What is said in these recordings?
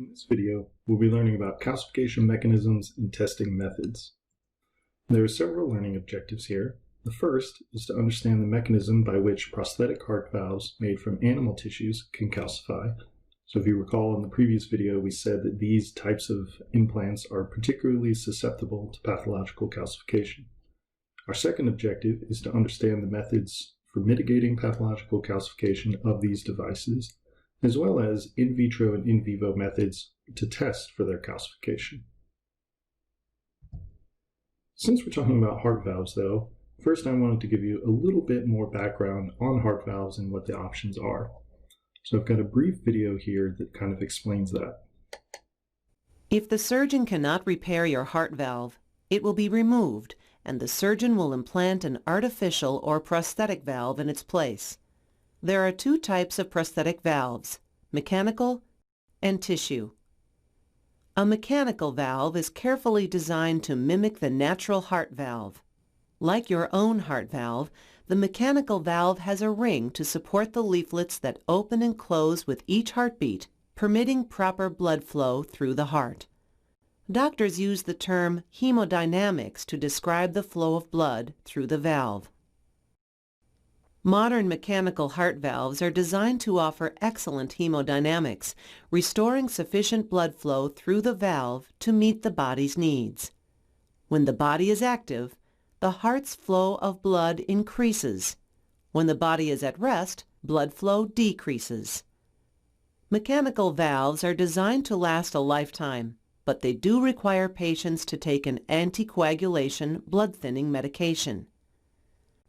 In this video, we'll be learning about calcification mechanisms and testing methods. There are several learning objectives here. The first is to understand the mechanism by which prosthetic heart valves made from animal tissues can calcify. So if you recall in the previous video, we said that these types of implants are particularly susceptible to pathological calcification. Our second objective is to understand the methods for mitigating pathological calcification of these devices, as well as in vitro and in vivo methods to test for their calcification. Since we're talking about heart valves though, first I wanted to give you a little bit more background on heart valves and what the options are. So I've got a brief video here that kind of explains that. If the surgeon cannot repair your heart valve, it will be removed and the surgeon will implant an artificial or prosthetic valve in its place. There are two types of prosthetic valves, mechanical and tissue. A mechanical valve is carefully designed to mimic the natural heart valve. Like your own heart valve, the mechanical valve has a ring to support the leaflets that open and close with each heartbeat, permitting proper blood flow through the heart. Doctors use the term hemodynamics to describe the flow of blood through the valve. Modern mechanical heart valves are designed to offer excellent hemodynamics, restoring sufficient blood flow through the valve to meet the body's needs. When the body is active, the heart's flow of blood increases. When the body is at rest, blood flow decreases. Mechanical valves are designed to last a lifetime, but they do require patients to take an anticoagulation blood-thinning medication.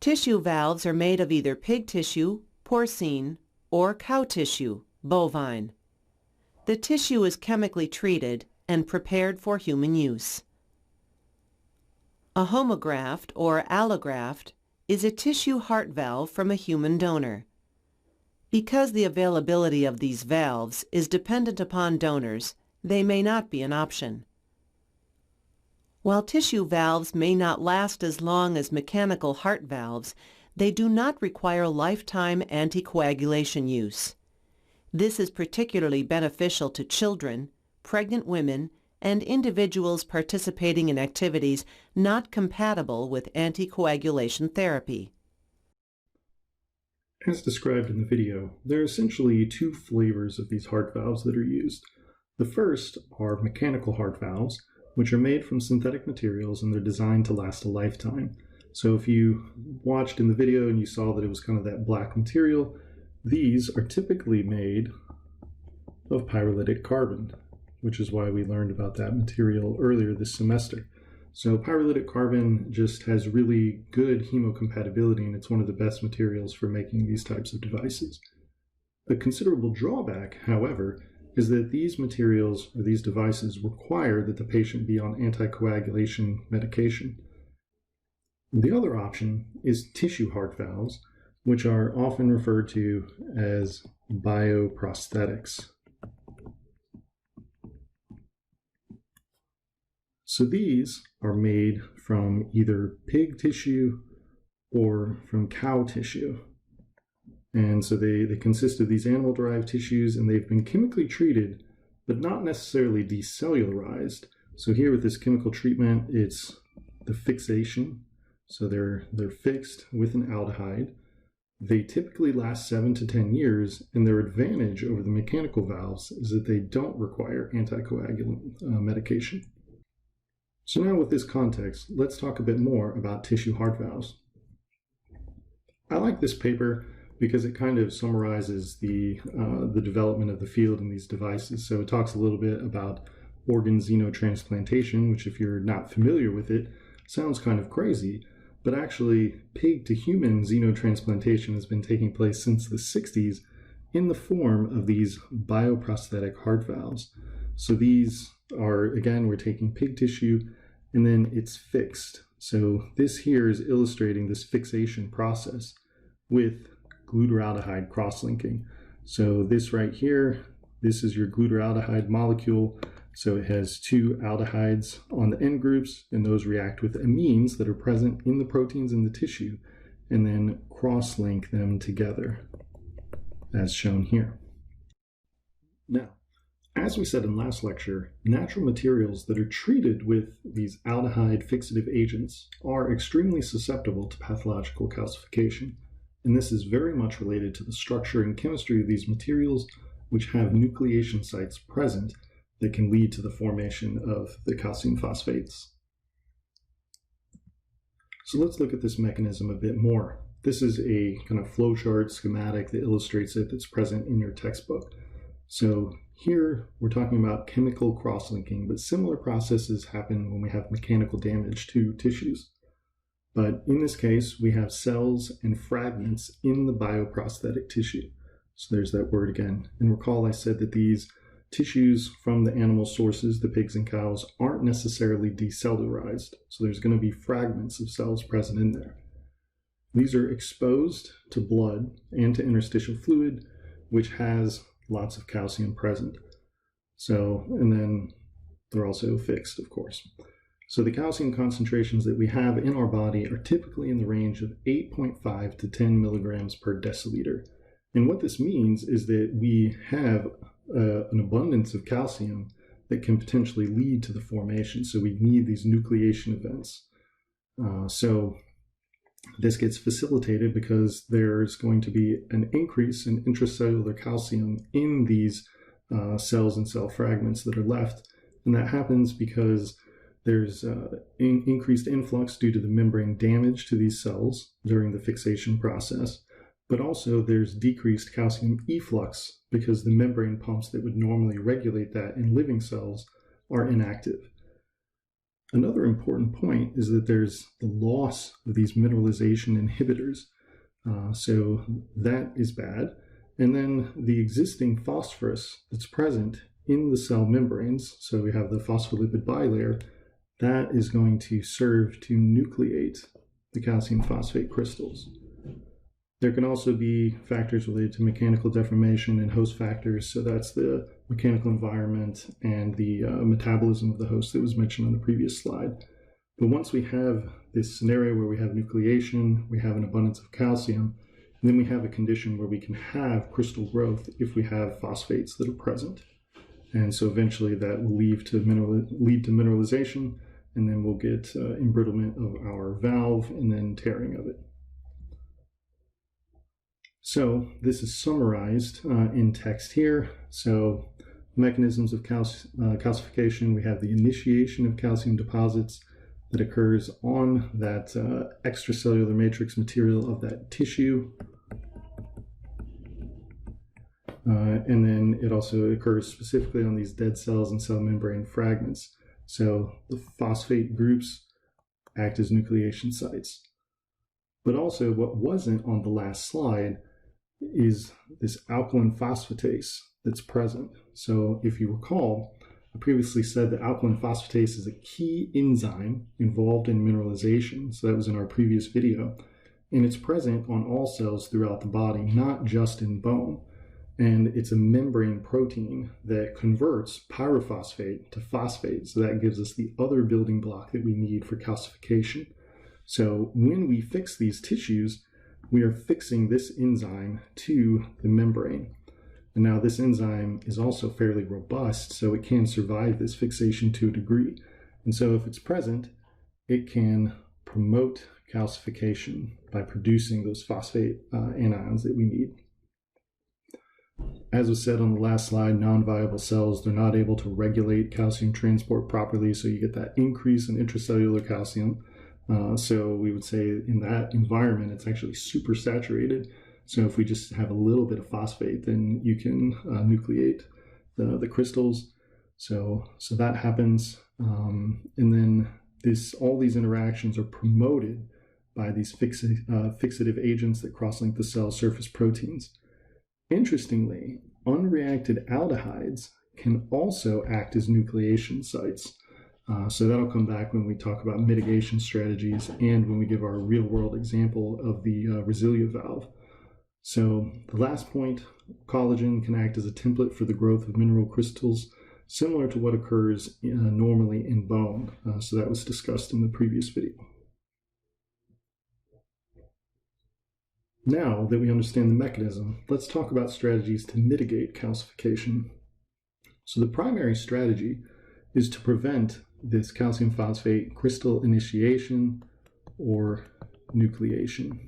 Tissue valves are made of either pig tissue, porcine, or cow tissue, bovine. The tissue is chemically treated and prepared for human use. A homograft or allograft is a tissue heart valve from a human donor. Because the availability of these valves is dependent upon donors, they may not be an option. While tissue valves may not last as long as mechanical heart valves, they do not require lifetime anticoagulation use. This is particularly beneficial to children, pregnant women, and individuals participating in activities not compatible with anticoagulation therapy. As described in the video, there are essentially two flavors of these heart valves that are used. The first are mechanical heart valves, which are made from synthetic materials and they're designed to last a lifetime. So if you watched in the video and you saw that it was kind of that black material, these are typically made of pyrolytic carbon, which is why we learned about that material earlier this semester. So pyrolytic carbon just has really good hemocompatibility and it's one of the best materials for making these types of devices. A considerable drawback, however, is that these materials or these devices require that the patient be on anticoagulation medication. The other option is tissue heart valves, which are often referred to as bioprosthetics. So these are made from either pig tissue or from cow tissue. And so they consist of these animal-derived tissues and they've been chemically treated, but not necessarily decellularized. So here with this chemical treatment, it's the fixation. So they're fixed with an aldehyde. They typically last 7 to 10 years, and their advantage over the mechanical valves is that they don't require anticoagulant medication. So now with this context, let's talk a bit more about tissue heart valves. I like this paper because it kind of summarizes the development of the field in these devices. So it talks a little bit about organ xenotransplantation, which if you're not familiar with it, sounds kind of crazy, but actually pig to human xenotransplantation has been taking place since the 60s in the form of these bioprosthetic heart valves. So these are, again, we're taking pig tissue and then it's fixed. So this here is illustrating this fixation process with glutaraldehyde cross-linking. So this right here, this is your glutaraldehyde molecule. So it has two aldehydes on the end groups, and those react with amines that are present in the proteins in the tissue, and then cross-link them together, as shown here. Now, as we said in last lecture, natural materials that are treated with these aldehyde fixative agents are extremely susceptible to pathological calcification, and this is very much related to the structure and chemistry of these materials, which have nucleation sites present that can lead to the formation of the calcium phosphates. So let's look at this mechanism a bit more. This is a kind of flowchart schematic that illustrates it that's present in your textbook. So here we're talking about chemical cross-linking, but similar processes happen when we have mechanical damage to tissues. But in this case, we have cells and fragments in the bioprosthetic tissue. So there's that word again. And recall I said that these tissues from the animal sources, the pigs and cows, aren't necessarily decellularized. So there's going to be fragments of cells present in there. These are exposed to blood and to interstitial fluid, which has lots of calcium present. So, and then they're also fixed, of course. So the calcium concentrations that we have in our body are typically in the range of 8.5 to 10 milligrams per deciliter. And what this means is that we have an abundance of calcium that can potentially lead to the formation. So we need these nucleation events. So this gets facilitated because there's going to be an increase in intracellular calcium in these cells and cell fragments that are left. And that happens because there's increased influx due to the membrane damage to these cells during the fixation process. But also there's decreased calcium efflux because the membrane pumps that would normally regulate that in living cells are inactive. Another important point is that there's the loss of these mineralization inhibitors. So that is bad. And then the existing phosphorus that's present in the cell membranes, so we have the phospholipid bilayer, that is going to serve to nucleate the calcium phosphate crystals. There can also be factors related to mechanical deformation and host factors. So that's the mechanical environment and the metabolism of the host that was mentioned on the previous slide. But once we have this scenario where we have nucleation, we have an abundance of calcium, and then we have a condition where we can have crystal growth if we have phosphates that are present. And so eventually that will lead to mineralization, and then we'll get embrittlement of our valve and then tearing of it. So this is summarized in text here. So mechanisms of calcification, we have the initiation of calcium deposits that occurs on that extracellular matrix material of that tissue. And then it also occurs specifically on these dead cells and cell membrane fragments. So the phosphate groups act as nucleation sites. But also what wasn't on the last slide is this alkaline phosphatase that's present. So if you recall, I previously said that alkaline phosphatase is a key enzyme involved in mineralization. So that was in our previous video. And it's present on all cells throughout the body, not just in bone. And it's a membrane protein that converts pyrophosphate to phosphate. So that gives us the other building block that we need for calcification. So when we fix these tissues, we are fixing this enzyme to the membrane. And now this enzyme is also fairly robust, so it can survive this fixation to a degree. And so if it's present, it can promote calcification by producing those phosphate anions that we need. As was said on the last slide, non-viable cells, they're not able to regulate calcium transport properly, so you get that increase in intracellular calcium. So we would say in that environment, it's actually super saturated. So if we just have a little bit of phosphate, then you can nucleate the crystals. So that happens. And then all these interactions are promoted by these fixative agents that cross-link the cell surface proteins. Interestingly, unreacted aldehydes can also act as nucleation sites. So that'll come back when we talk about mitigation strategies and when we give our real-world example of the Resilia valve. So the last point, collagen can act as a template for the growth of mineral crystals, similar to what occurs normally in bone. So that was discussed in the previous video. Now that we understand the mechanism, let's talk about strategies to mitigate calcification. So the primary strategy is to prevent this calcium phosphate crystal initiation or nucleation.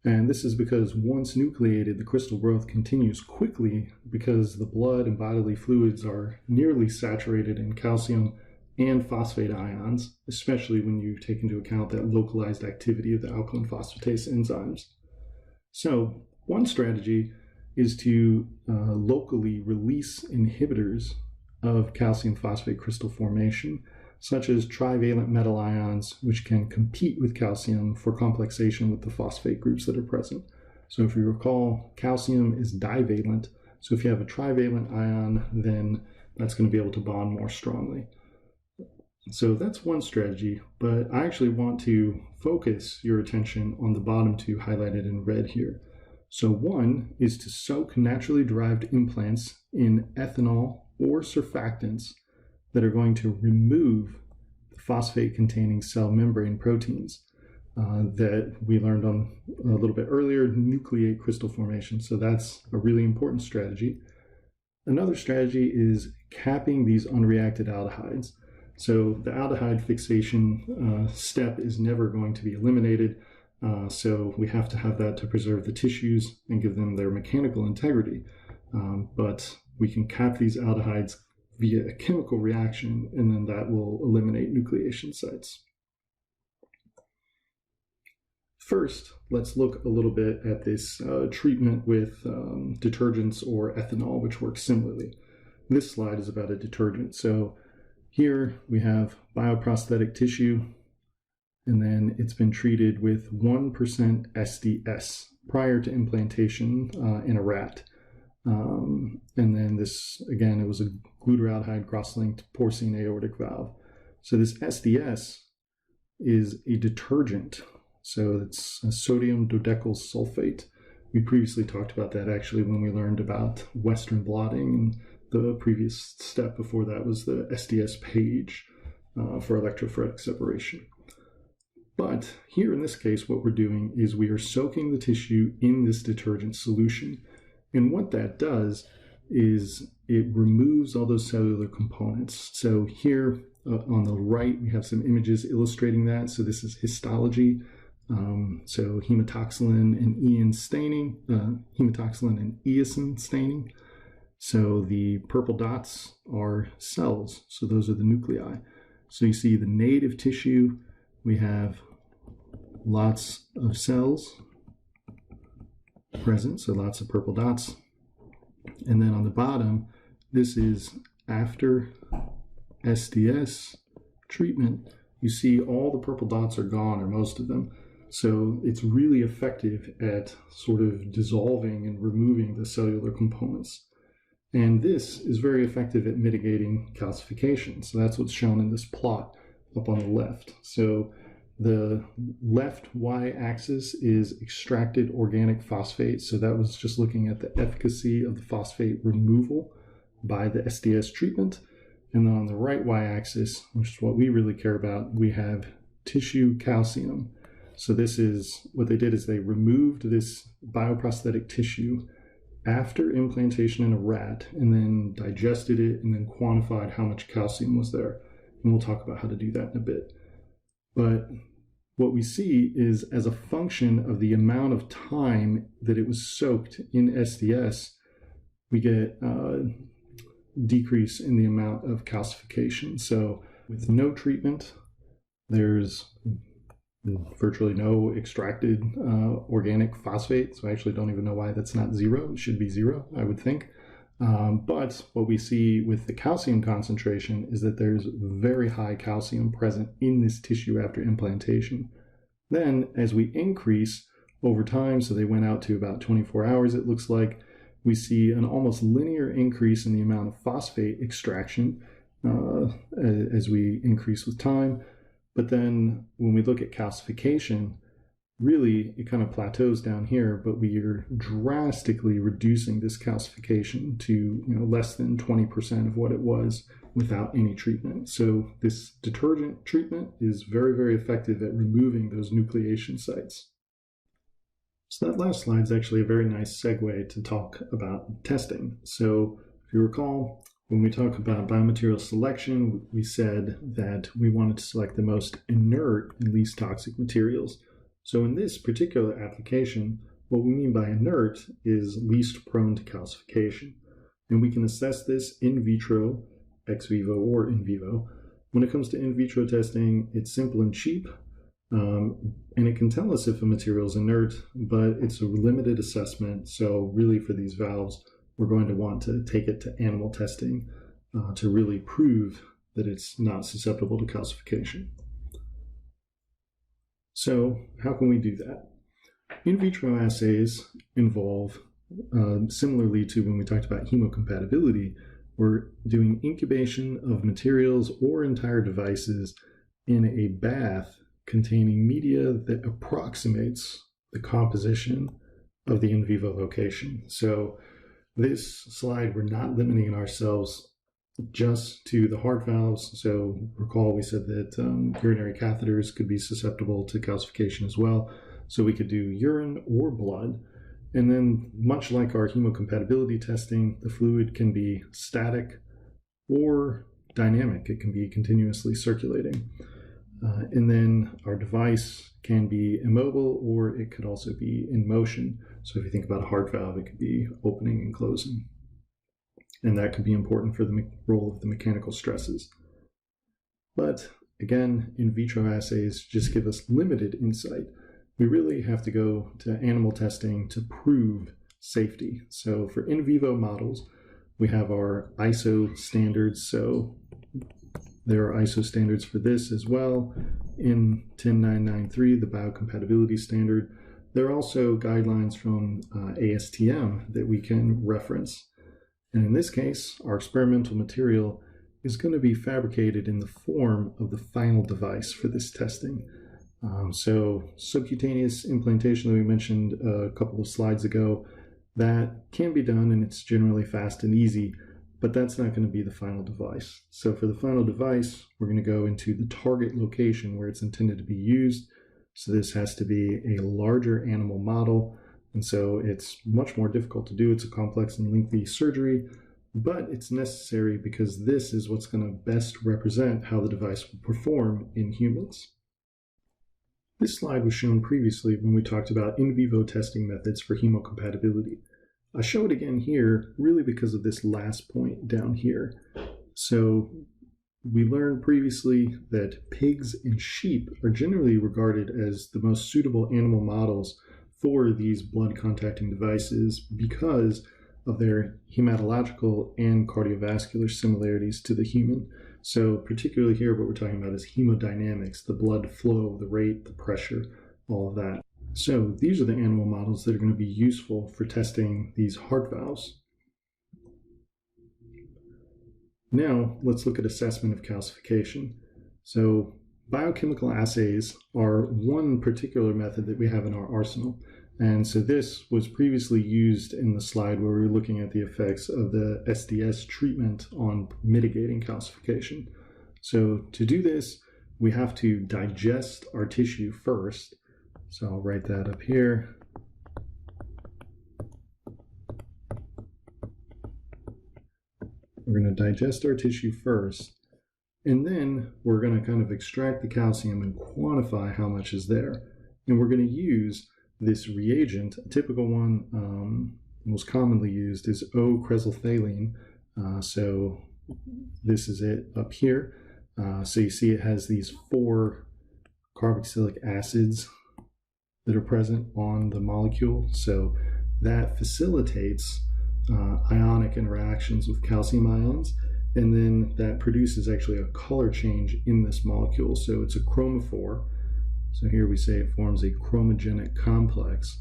And this is because once nucleated, the crystal growth continues quickly because the blood and bodily fluids are nearly saturated in calcium and phosphate ions, especially when you take into account that localized activity of the alkaline phosphatase enzymes. So one strategy is to locally release inhibitors of calcium phosphate crystal formation, such as trivalent metal ions, which can compete with calcium for complexation with the phosphate groups that are present. So if you recall, calcium is divalent. So if you have a trivalent ion, then that's going to be able to bond more strongly. So that's one strategy, but I actually want to focus your attention on the bottom two highlighted in red here. So one is to soak naturally derived implants in ethanol or surfactants that are going to remove the phosphate-containing cell membrane proteins that we learned on a little bit earlier, nucleate crystal formation. So that's a really important strategy. Another strategy is capping these unreacted aldehydes. So the aldehyde fixation step is never going to be eliminated. So we have to have that to preserve the tissues and give them their mechanical integrity. But we can cap these aldehydes via a chemical reaction, and then that will eliminate nucleation sites. First, let's look a little bit at this treatment with detergents or ethanol, which works similarly. This slide is about a detergent. So here we have bioprosthetic tissue, and then it's been treated with 1% SDS prior to implantation in a rat. And then this, again, it was a glutaraldehyde cross-linked porcine aortic valve. So this SDS is a detergent. So it's a sodium dodecyl sulfate. We previously talked about that actually when we learned about Western blotting, and the previous step before that was the SDS page for electrophoretic separation. But here in this case, what we're doing is we are soaking the tissue in this detergent solution. And what that does is it removes all those cellular components. So here on the right, we have some images illustrating that. So this is histology. So hematoxylin and eosin staining, hematoxylin and eosin staining. So the purple dots are cells. So those are the nuclei. So you see the native tissue, we have lots of cells present, so lots of purple dots. And then on the bottom, this is after SDS treatment. You see all the purple dots are gone, or most of them. So it's really effective at sort of dissolving and removing the cellular components. And this is very effective at mitigating calcification. So that's what's shown in this plot up on the left. So the left y-axis is extracted organic phosphate. So that was just looking at the efficacy of the phosphate removal by the SDS treatment. And then on the right y-axis, which is what we really care about, we have tissue calcium. So this is what they did, is they removed this bioprosthetic tissue after implantation in a rat and then digested it and then quantified how much calcium was there. And we'll talk about how to do that in a bit. But what we see is, as a function of the amount of time that it was soaked in SDS, we get a decrease in the amount of calcification. So with no treatment, there's virtually no extracted organic phosphate. So I actually don't even know why that's not zero. It should be zero, I would think. But what we see with the calcium concentration is that there's very high calcium present in this tissue after implantation. Then as we increase over time, so they went out to about 24 hours, it looks like, we see an almost linear increase in the amount of phosphate extraction as we increase with time. But then when we look at calcification, really it kind of plateaus down here, but we are drastically reducing this calcification to less than 20% of what it was without any treatment. So this detergent treatment is very, very effective at removing those nucleation sites. So that last slide is actually a very nice segue to talk about testing. So if you recall, when we talk about biomaterial selection, we said that we wanted to select the most inert and least toxic materials. So in this particular application, what we mean by inert is least prone to calcification. And we can assess this in vitro, ex vivo, or in vivo. When it comes to in vitro testing, it's simple and cheap. And it can tell us if a material is inert, but it's a limited assessment. So really for these valves, we're going to want to take it to animal testing to really prove that it's not susceptible to calcification. So how can we do that? In vitro assays involve, similarly to when we talked about hemocompatibility, we're doing incubation of materials or entire devices in a bath containing media that approximates the composition of the in vivo location. So this slide, we're not limiting ourselves just to the heart valves. So recall we said that urinary catheters could be susceptible to calcification as well. So we could do urine or blood. And then much like our hemocompatibility testing, the fluid can be static or dynamic. It can be continuously circulating. And then our device can be immobile, or it could also be in motion. So if you think about a heart valve, it could be opening and closing. And that could be important for the role of the mechanical stresses. But again, in vitro assays just give us limited insight. We really have to go to animal testing to prove safety. So for in vivo models, we have our ISO standards. So there are ISO standards for this as well. In 10993, the biocompatibility standard, there are also guidelines from ASTM that we can reference. And in this case, our experimental material is going to be fabricated in the form of the final device for this testing. So subcutaneous implantation that we mentioned a couple of slides ago, that can be done and it's generally fast and easy, but that's not going to be the final device. So for the final device, we're going to go into the target location where it's intended to be used. So this has to be a larger animal model. And so it's much more difficult to do. It's a complex and lengthy surgery, but it's necessary because this is what's going to best represent how the device will perform in humans. This slide was shown previously when we talked about in vivo testing methods for hemocompatibility. I show it again here really because of this last point down here. So we learned previously that pigs and sheep are generally regarded as the most suitable animal models for these blood contacting devices because of their hematological and cardiovascular similarities to the human. So particularly here, what we're talking about is hemodynamics, the blood flow, the rate, the pressure, all of that. So these are the animal models that are going to be useful for testing these heart valves. Now let's look at assessment of calcification. So biochemical assays are one particular method that we have in our arsenal. And so this was previously used in the slide where we were looking at the effects of the SDS treatment on mitigating calcification. So to do this, we have to digest our tissue first. So I'll write that up here. We're going to digest our tissue first, and then we're going to kind of extract the calcium and quantify how much is there. And we're going to use this reagent. A typical one, most commonly used, is O-cresylthalline. So this is it up here. So you see it has these 4 carboxylic acids that are present on the molecule. So that facilitates ionic interactions with calcium ions, and then that produces actually a color change in this molecule. So it's a chromophore. So here we say it forms a chromogenic complex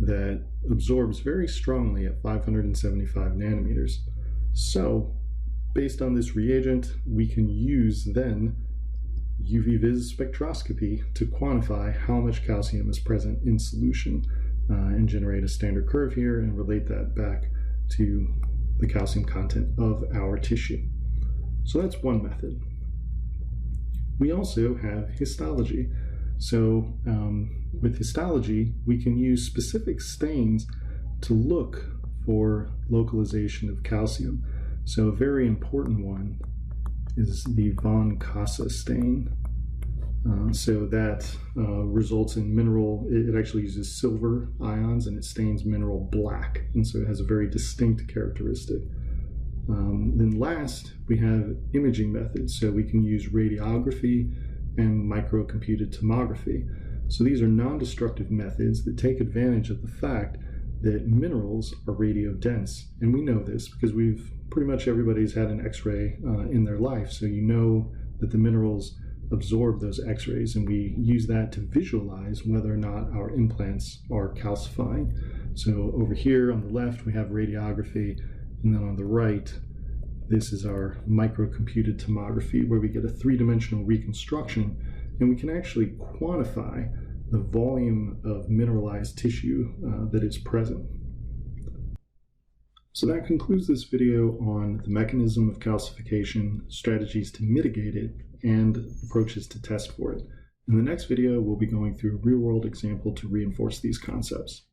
that absorbs very strongly at 575 nanometers. So based on this reagent, we can use then UV-vis spectroscopy to quantify how much calcium is present in solution and generate a standard curve here and relate that back to the calcium content of our tissue. So that's one method. We also have histology. So with histology, we can use specific stains to look for localization of calcium. So a very important one is the von Casa stain. So that results in mineral, it actually uses silver ions and it stains mineral black. And so it has a very distinct characteristic. Then last, we have imaging methods. So we can use radiography and microcomputed tomography. So these are non-destructive methods that take advantage of the fact that minerals are radiodense. And we know this because pretty much everybody's had an X-ray in their life. So you know that the minerals absorb those X-rays, and we use that to visualize whether or not our implants are calcifying. So over here on the left, we have radiography, and then on the right, this is our microcomputed tomography, where we get a three-dimensional reconstruction, and we can actually quantify the volume of mineralized tissue that is present. So that concludes this video on the mechanism of calcification, strategies to mitigate it, and approaches to test for it. In the next video, we'll be going through a real-world example to reinforce these concepts.